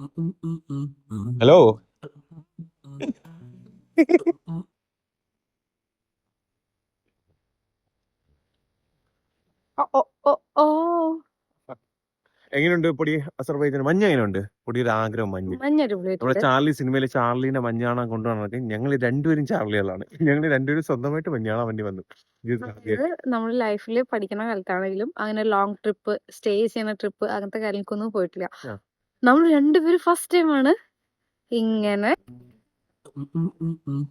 Hello. എങ്ങനെയുണ്ട് പൊടി? Azerbaijan മഞ്ഞ് എങ്ങനെയുണ്ട്? പൊടിയുടെ ആഗ്രഹം മഞ്ഞ്. നമ്മുടെ ചാർലി സിനിമയിലെ ചാർലിനെ മഞ്ഞ് കാണാൻ കൊണ്ടുപോകണമെങ്കിൽ ഞങ്ങൾ രണ്ടുപേരും ചാർലികളാണ്. ഞങ്ങൾ രണ്ടുപേരും സ്വന്തമായിട്ട് മഞ്ഞ് കാണാൻ വേണ്ടി വന്നു. നമ്മൾ ലൈഫിൽ പഠിക്കുന്ന കാലത്താണെങ്കിലും അങ്ങനെ ലോങ് ട്രിപ്പ്, സ്റ്റേ ചെയ്യുന്ന ട്രിപ്പ്, അങ്ങനത്തെ കാര്യങ്ങൾക്കൊന്നും പോയിട്ടില്ല. നമ്മൾ രണ്ടുപേരും ഫസ്റ്റ് ടൈമാണ് ഇങ്ങനെ.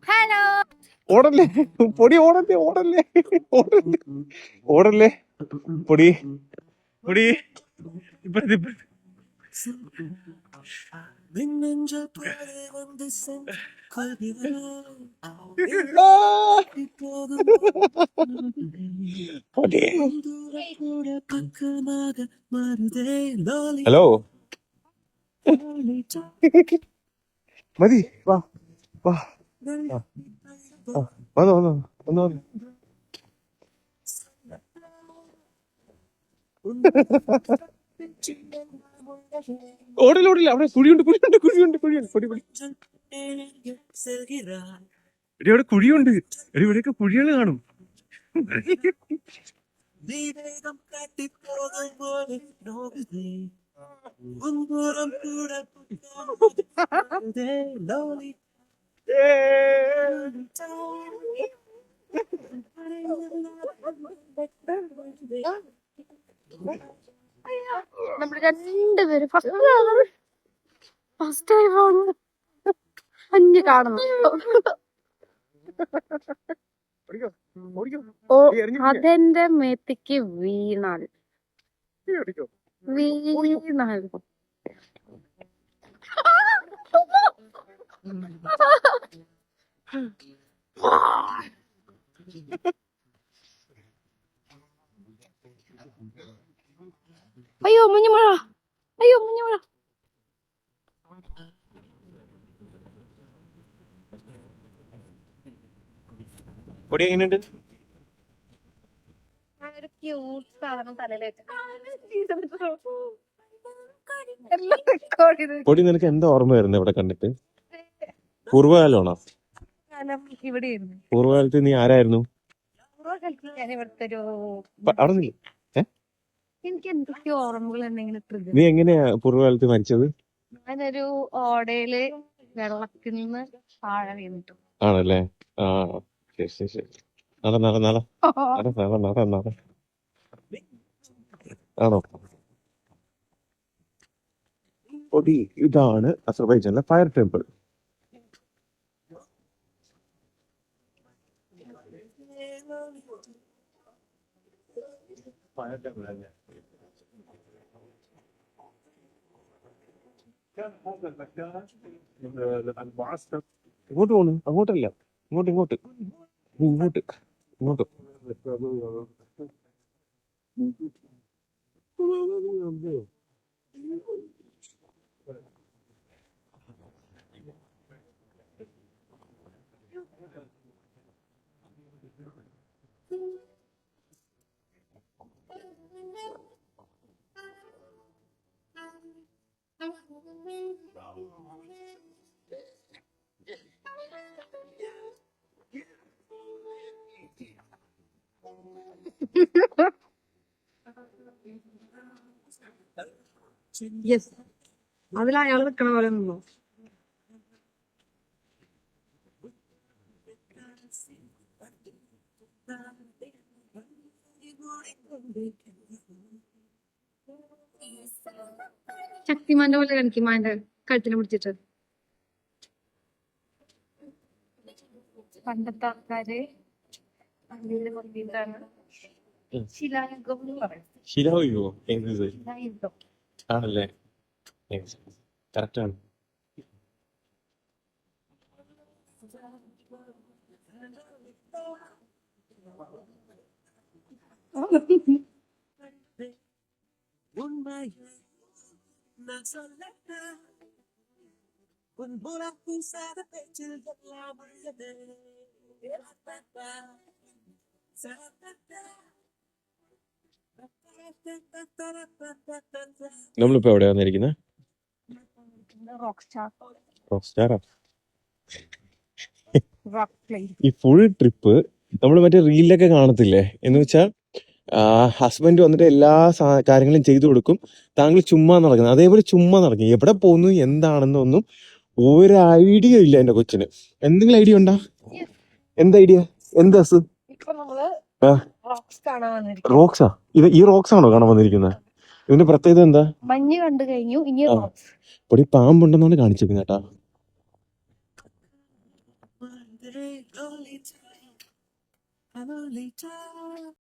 ഹലോ, ഓടല്ലേ പൊടി, ഓടല്ലേ ഓടല്ലേ ഓടല്ലേ ഓടല്ലേ പൊടി പൊടി. ഇപ്പഴത്തെ ഹലോ. മതി, വാ വാ വന്നോ വന്നോ വന്നോ. ഓടല ഓടല, അവിടെ കുഴിയുണ്ട് കുഴിയുണ്ട് കുഴിയുണ്ട് കുഴിയുണ്ട്. പൊടി പൊടി എടി, അവിടെ കുഴിയുണ്ട് എടി, ഇവിടെയൊക്കെ കുഴികൾ കാണും. നമ്മൾ രണ്ടുപേരും ഫസ്റ്റ് ടൈമാണ് മഞ്ഞ് കാണുന്നത്. അതെന്റെ മേത്തിക്ക് വീണാൽ അയ്യോ മഞ്ഞുമഴ, അയ്യോ മഞ്ഞുമഴ. പൊടി എങ്ങനെയുണ്ട്? ഒരു ക്യൂട്ട് സാധനം തലയിലേക്ക്. പൊടി, നിനക്ക് എന്താ ഓർമ്മ വരുന്നത് ഇവിടെ കണ്ടിട്ട്? പൂർവ്വകാലമാണോ? ഇവിടെയായിരുന്നു പൂർവ്വകാലത്ത് നീ ആരായിരുന്നു? ഞാൻ ഇവിടുത്തെ ഒരു അവിടെ നീ എനിക്ക് എന്തൊക്കെയോ ഓർമ്മകൾ എന്തെങ്കിലും. നീ എങ്ങനെയാ പൂർവ്വകാലത്ത് മരിച്ചത്? ഞാനൊരു ഓടയില് വെള്ളത്തിൽ നിന്ന് താഴെ വീണിട്ടു. ആണല്ലേ? ആ, ശരി ശരി ശരി. നട നട നട നട നട നട നട. ആണോ? പൊടി, ഇതാണ് അസർബൈജാനിലെ ഫയർ ടെമ്പിൾ. ഇങ്ങോട്ട് പോണു, അങ്ങോട്ടല്ല, ഇങ്ങോട്ട് ഇങ്ങോട്ട് ഇങ്ങോട്ട് ഇങ്ങോട്ട്. യെസ്, അതിൽ അയാൾ നിൽക്കണ പോലെ നിന്നോ. ശക്തിമാന്റെ പോലെ കണിക്കുമാന്റെ കഴുത്തിന് പിടിച്ചിട്ട്. പണ്ടത്തെ ആൾക്കാര് പള്ളിയില് കൊണ്ടിട്ടാണ് ശിലായുഗം എന്ന് പറയുന്നത്. ശിലായുഗോ? എന്നത് ശിലായുഗം ആണല്ലേ? കറക്റ്റ് ആണ്. നമ്മളിപ്പോ എവിടെയാ വന്നിരിക്കുന്നത്? റോക്ക് സ്റ്റാർ റോക്ക് സ്റ്റാറാ. Rock play. ഈ ഫുൾ ട്രിപ്പ് നമ്മൾ മറ്റേ റീലിലൊക്കെ കാണത്തില്ലേ, എന്ന് വെച്ചാൽ ഹസ്ബൻഡ് വന്നിട്ട് എല്ലാ കാര്യങ്ങളും ചെയ്തു കൊടുക്കും, താങ്കൾ ചുമ്മാ നടക്കുന്നത്. അതേപോലെ ചുമ്മാ നടക്കും, എവിടെ പോകുന്നു എന്താണെന്നൊന്നും ഒരു ഐഡിയ ഇല്ല എന്റെ കൊച്ചിന്. എന്തെങ്കിലും ഐഡിയ ഉണ്ടോ? എന്ത് ഐഡിയ? എന്ത് അസ്? ഇപ്പൊ നമ്മള് ആ, റോക്സ് കാണാൻ വന്നിരിക്കും. റോക്സാ? ഇത് ഈ റോക്സ് ആണോ കാണാൻ വന്നിരിക്കുന്നത്? ഇതിന്റെ പ്രത്യേകത എന്താ? മഞ്ഞ് കണ്ടു കഴിഞ്ഞു, ഇനി ആ, റോക്സ്. പൊടി പാമ്പുണ്ടെന്നാണ് കാണിച്ചിരിക്കുന്നത് കേട്ടാ.